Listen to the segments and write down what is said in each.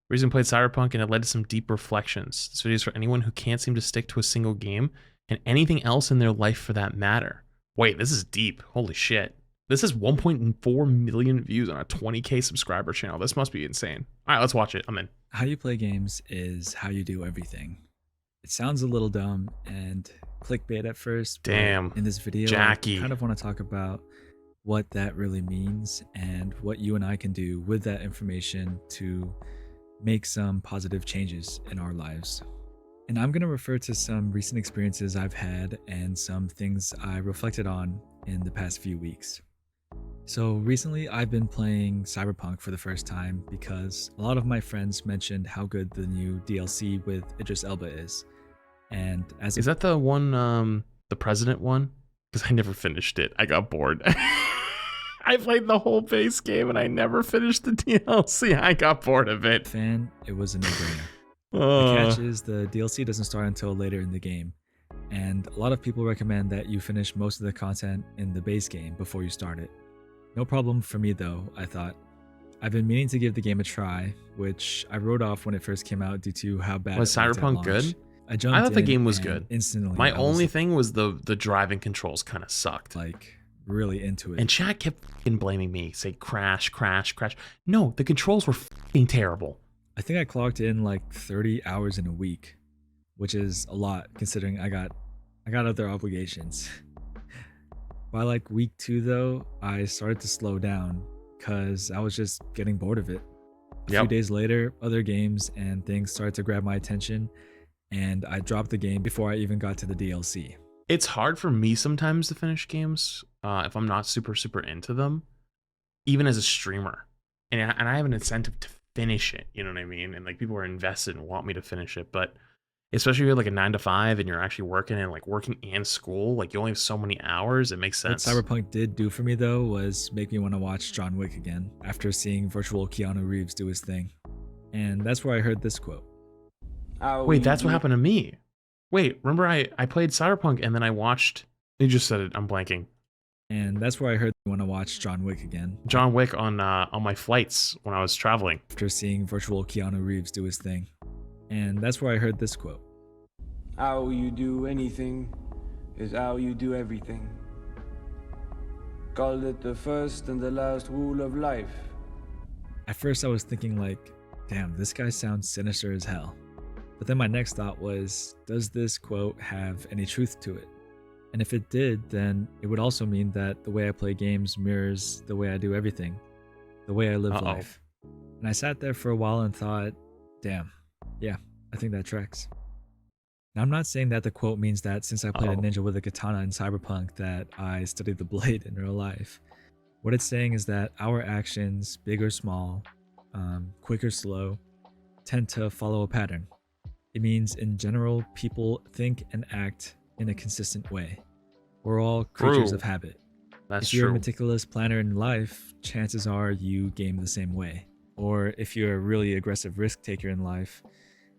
Recently played Cyberpunk and it led to some deep reflections. This video is for anyone who can't seem to stick to a single game and anything else in their life for that matter. Wait, this is deep. Holy shit. This has 1.4 million views on a 20k subscriber channel. This must be insane. All right, let's watch it. I'm in. How you play games is how you do everything. It sounds a little dumb and clickbait at first. Damn. In this video, Jackie. I kind of want to talk about what that really means and what you and I can do with that information to make some positive changes in our lives. And I'm going to refer to some recent experiences I've had and some things I reflected on in the past few weeks. So recently I've been playing Cyberpunk for the first time because a lot of my friends mentioned how good the new DLC with Idris Elba is. And Is that the one, the president one? Because I never finished it. I got bored. I played the whole base game and I never finished the DLC. I got bored of it. It was a no-brainer. The catch is the DLC doesn't start until later in the game. And a lot of people recommend that you finish most of the content in the base game before you start it. No problem for me though, I thought. I've been meaning to give the game a try, which I wrote off when it first came out due to how bad Was it looked at Cyberpunk launch. good? I thought the game was good. Instantly. My only thing was the driving controls kind of sucked. Like really into it. And chat kept fucking blaming me, say crash, crash, crash. No, the controls were fucking terrible. I think I clocked in like 30 hours in a week, which is a lot considering I got other obligations. By like week 2 though, I started to slow down because I was just getting bored of it. A few days later, other games and things started to grab my attention, and I dropped the game before I even got to the DLC. It's hard for me sometimes to finish games if I'm not super into them, even as a streamer. And I have an incentive to finish it, you know what I mean? And like people are invested and want me to finish it, but especially if you're like a 9 to 5 and you're actually working and school, like you only have so many hours, it makes sense. What Cyberpunk did do for me though was make me want to watch John Wick again after seeing virtual Keanu Reeves do his thing. And that's where I heard this quote. Wait, that's what happened to me. Wait, remember I played Cyberpunk and then I watched, you just said it, I'm blanking. And that's where I heard you want to watch John Wick again. John Wick on my flights when I was traveling. After seeing virtual Keanu Reeves do his thing. And that's where I heard this quote. How you do anything is how you do everything. Call it the first and the last rule of life. At first I was thinking like, damn, this guy sounds sinister as hell. But then my next thought was, does this quote have any truth to it? And if it did, then it would also mean that the way I play games mirrors the way I do everything, the way I live life. And I sat there for a while and thought, damn, yeah, I think that tracks. Now, I'm not saying that the quote means that since I played a ninja with a katana in Cyberpunk that I studied the blade in real life. What it's saying is that our actions, big or small, quick or slow, tend to follow a pattern. It means in general, people think and act in a consistent way. We're all creatures of habit. That's if you're true. a meticulous planner in life, chances are you game the same way. Or if you're a really aggressive risk taker in life,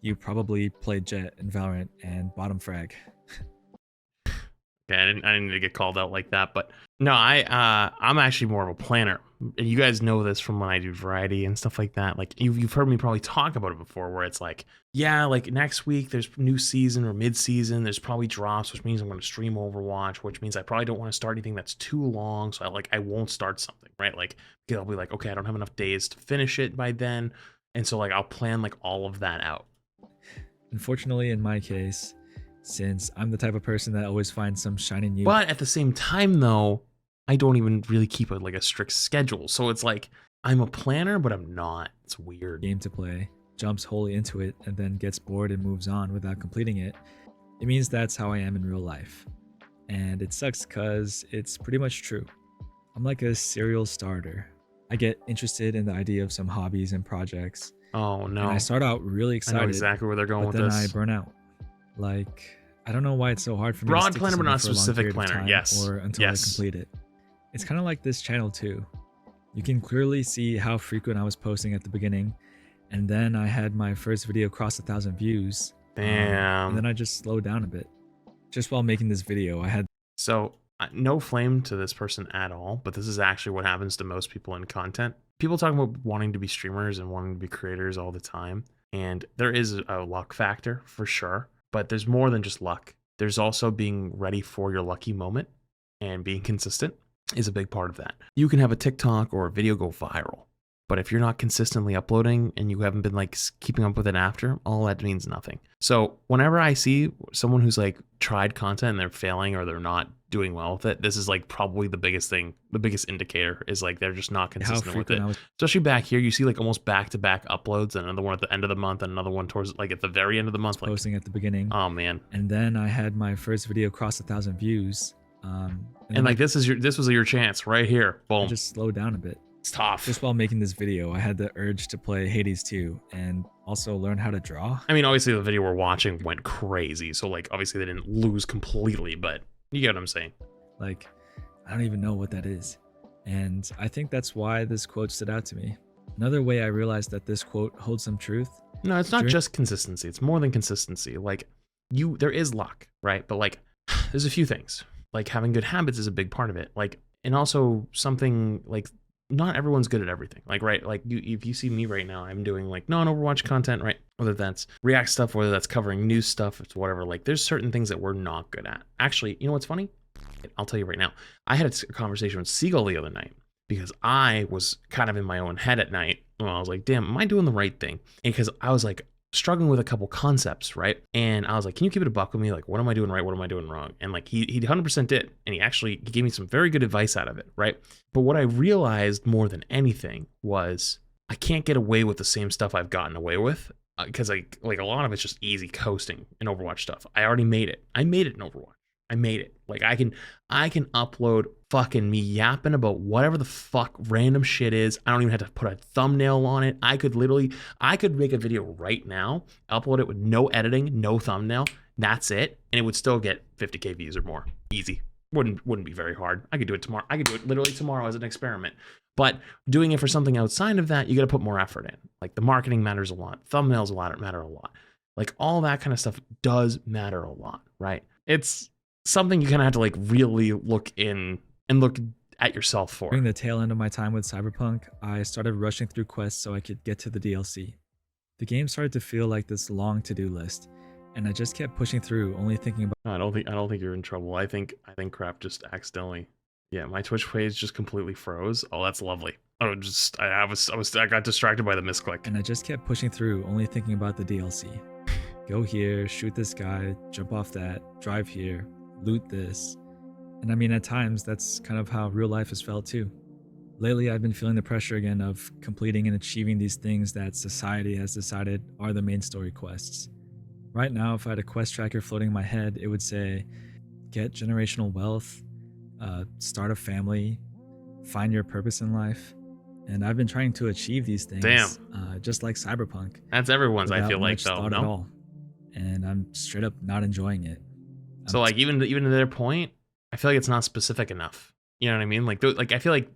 you probably played Jet in Valorant and bottom frag. Yeah, I didn't need to get called out like that, but no, I'm actually more of a planner. And you guys know this from when I do variety and stuff like that. Like you've heard me probably talk about it before, where it's like, yeah, like next week there's new season or mid-season, there's probably drops, which means I'm going to stream Overwatch, which means I probably don't want to start anything that's too long, so I won't start something, right? Like I'll be like, okay, I don't have enough days to finish it by then, and so like I'll plan like all of that out. Unfortunately, in my case, since I'm the type of person that always finds some shiny new. But at the same time, though, I don't even really keep a strict schedule. So it's like I'm a planner, but I'm not. It's weird. Game to play, jumps wholly into it, and then gets bored and moves on without completing it. It means that's how I am in real life. And it sucks because it's pretty much true. I'm like a serial starter. I get interested in the idea of some hobbies and projects. Oh no. And I start out really excited. I know exactly where they're going with this. But then this. I burn out. Like, I don't know why it's so hard for me to broad stick planner, to but not something for a long specific period of planner. time, Yes. or until I complete it. It's kind of like this channel too. You can clearly see how frequent I was posting at the beginning, and then I had my first video cross 1,000 views. Damn. And then I just slowed down a bit. Just while making this video, I had. So no flame to this person at all, but this is actually what happens to most people in content. People talk about wanting to be streamers and wanting to be creators all the time. And there is a luck factor for sure, but there's more than just luck. There's also being ready for your lucky moment, and being consistent is a big part of that. You can have a TikTok or a video go viral, but if you're not consistently uploading and you haven't been like keeping up with it after, all that means nothing. So whenever I see someone who's like tried content and they're failing or they're not doing well with it, this is like probably the biggest thing, the biggest indicator is like they're just not consistent with it. Especially back here, you see like almost back-to-back uploads, and another one at the end of the month and another one towards like at the very end of the month. Like, posting at the beginning. Oh man. And then I had my first video cross 1,000 views. And like this was your chance right here. Boom. I just slowed down a bit. It's tough. Just while making this video, I had the urge to play Hades 2 and also learn how to draw. I mean, obviously the video we're watching went crazy, so like obviously they didn't lose completely, but you get what I'm saying. Like, I don't even know what that is. And I think that's why this quote stood out to me. Another way I realized that this quote holds some truth. No, it's not just consistency. It's more than consistency. Like there is luck, right? But like there's a few things. Like having good habits is a big part of it. Like, and also something like not everyone's good at everything. Like, right, like if you see me right now, I'm doing like non-Overwatch content, right? Whether that's React stuff, whether that's covering news stuff, it's whatever. Like there's certain things that we're not good at. Actually, you know what's funny? I'll tell you right now. I had a conversation with Seagull the other night because I was kind of in my own head at night. Well, I was like, damn, am I doing the right thing? And because I was like struggling with a couple concepts, right? And I was like, can you keep it a buck with me? Like, what am I doing right? What am I doing wrong? And like he 100% did. And he gave me some very good advice out of it, right? But what I realized more than anything was I can't get away with the same stuff I've gotten away with because like a lot of it's just easy coasting in Overwatch stuff. I already made it. I made it in Overwatch. I made it. Like I can upload fucking me yapping about whatever the fuck random shit is. I don't even have to put a thumbnail on it. I could make a video right now, upload it with no editing, no thumbnail. That's it. And it would still get 50K views or more. Easy. Wouldn't be very hard. I could do it tomorrow. I could do it literally tomorrow as an experiment. But doing it for something outside of that, you got to put more effort in. Like the marketing matters a lot. Thumbnails matter a lot. Like all that kind of stuff does matter a lot, right? It's something you kind of have to like really look in and look at yourself for. During the tail end of my time with Cyberpunk, I started rushing through quests so I could get to the DLC. The game started to feel like this long to-do list, and I just kept pushing through, only thinking about. I don't think you're in trouble. I think crap just accidentally. Yeah, my Twitch page just completely froze. Oh, that's lovely. Oh, just I got distracted by the misclick. And I just kept pushing through, only thinking about the DLC. Go here, shoot this guy, jump off that, drive here, loot this. And I mean, at times, that's kind of how real life has felt too. Lately, I've been feeling the pressure again of completing and achieving these things that society has decided are the main story quests. Right now, if I had a quest tracker floating in my head, it would say, get generational wealth, start a family, find your purpose in life. And I've been trying to achieve these things. Damn. Just like Cyberpunk. That's everyone's, I feel like, though. No? At all. And I'm straight up not enjoying it. So like even to their point, I feel like it's not specific enough. You know what I mean? Like I feel like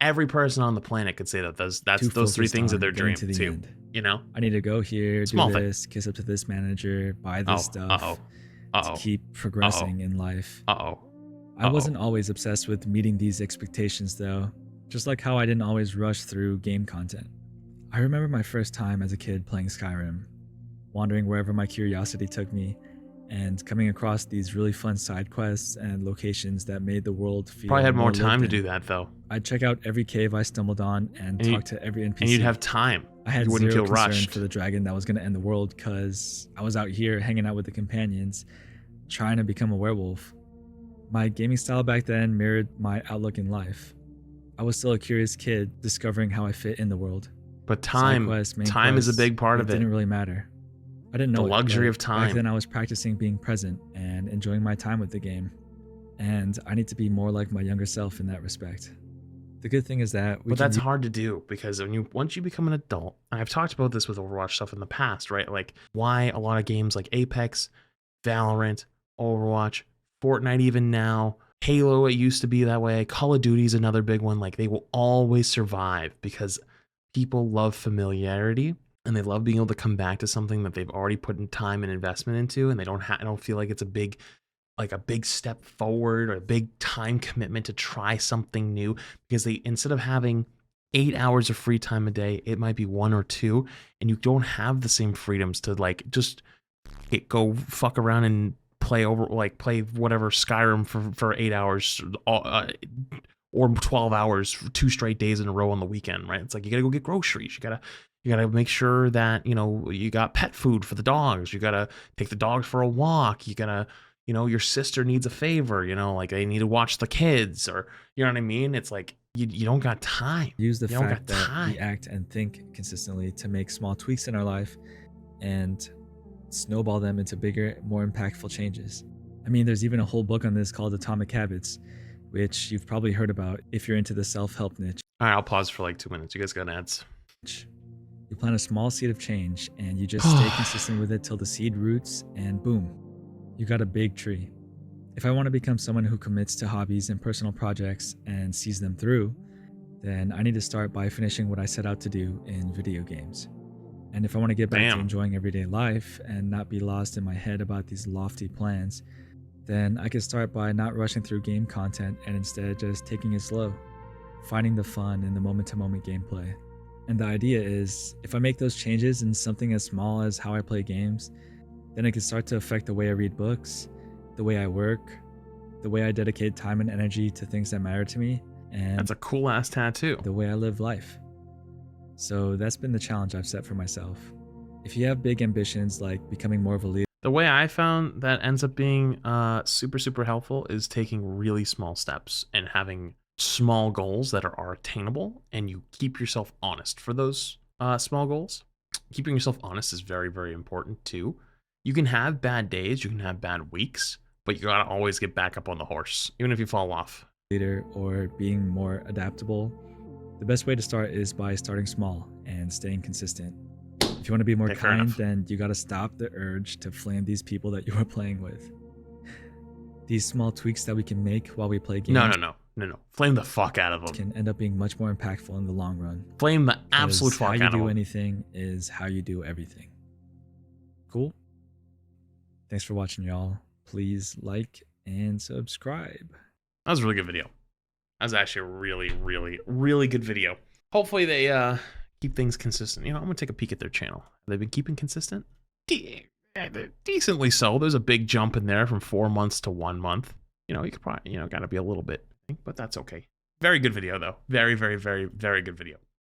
every person on the planet could say that those three things are their dream too. End. You know? I need to go here, do this, kiss up to this manager, buy this stuff to keep progressing in life. I wasn't always obsessed with meeting these expectations though, just like how I didn't always rush through game content. I remember my first time as a kid playing Skyrim, wandering wherever my curiosity took me, and coming across these really fun side quests and locations that made the world feel probably had more time to do that though. I'd check out every cave I stumbled on and talk to every NPC. And you'd have time. I had zero concern for the dragon that was going to end the world because I was out here hanging out with the companions, trying to become a werewolf. My gaming style back then mirrored my outlook in life. I was still a curious kid discovering how I fit in the world. But time is a big part of it. It didn't really matter. I didn't know the luxury of time. Back then I was practicing being present and enjoying my time with the game. And I need to be more like my younger self in that respect. The good thing is that but that's hard to do because once you become an adult, and I've talked about this with Overwatch stuff in the past, right? Like why a lot of games like Apex, Valorant, Overwatch, Fortnite even now, Halo, it used to be that way. Call of Duty is another big one. Like they will always survive because people love familiarity. And they love being able to come back to something that they've already put in time and investment into, and they don't feel like it's a big like a big step forward or a big time commitment to try something new, because they, instead of having 8 hours of free time a day, it might be 1 or 2, and you don't have the same freedoms to like just go fuck around and play whatever Skyrim for 8 hours, or 12 hours for 2 straight days in a row on the weekend, right? It's like you gotta go get groceries, you gotta make sure that you got pet food for the dogs, you gotta take the dogs for a walk, you gotta, your sister needs a favor, like they need to watch the kids, or you know what I mean? It's like you don't got time. Use the You don't fact got that time. we act and think consistently to make small tweaks in our life and snowball them into bigger, more impactful changes. I mean, there's even a whole book on this called Atomic Habits, which you've probably heard about if you're into the self-help niche. All right, I'll pause for like 2 minutes. You guys got ads? You plant a small seed of change and you just stay consistent with it till the seed roots, and boom, you got a big tree. If I want to become someone who commits to hobbies and personal projects and sees them through, then I need to start by finishing what I set out to do in video games. And if I want to get back to enjoying everyday life and not be lost in my head about these lofty plans, then I can start by not rushing through game content and instead just taking it slow, finding the fun in the moment-to-moment gameplay. And the idea is, if I make those changes in something as small as how I play games, then it can start to affect the way I read books, the way I work, the way I dedicate time and energy to things that matter to me, and That's a cool ass tattoo. the way I live life. So that's been the challenge I've set for myself. If you have big ambitions like becoming more of a leader, The way I found that ends up being super, super helpful is taking really small steps and having small goals that are attainable, and you keep yourself honest for those small goals. Keeping yourself honest is very, very important too. You can have bad days, you can have bad weeks, but you gotta always get back up on the horse, even if you fall off. or being more adaptable, the best way to start is by starting small and staying consistent. If you want to be more Okay, fair kind, enough. then you got to stop the urge to flame these people that you are playing with. These small tweaks that we can make while we play games No. Flame the fuck out of them. can end up being much more impactful in the long run. Flame the absolute 'Cause fuck how you out of do them. anything is how you do everything. Cool? Thanks for watching, y'all. Please like and subscribe. That was a really good video. That was actually a really, really, really good video. Hopefully they keep things consistent. I'm gonna take a peek at their channel. They've been keeping consistent? Decently so. There's a big jump in there from 4 months to 1 month. You could probably, gotta be a little bit, but that's okay. Very good video though. Very, very, very, very good video.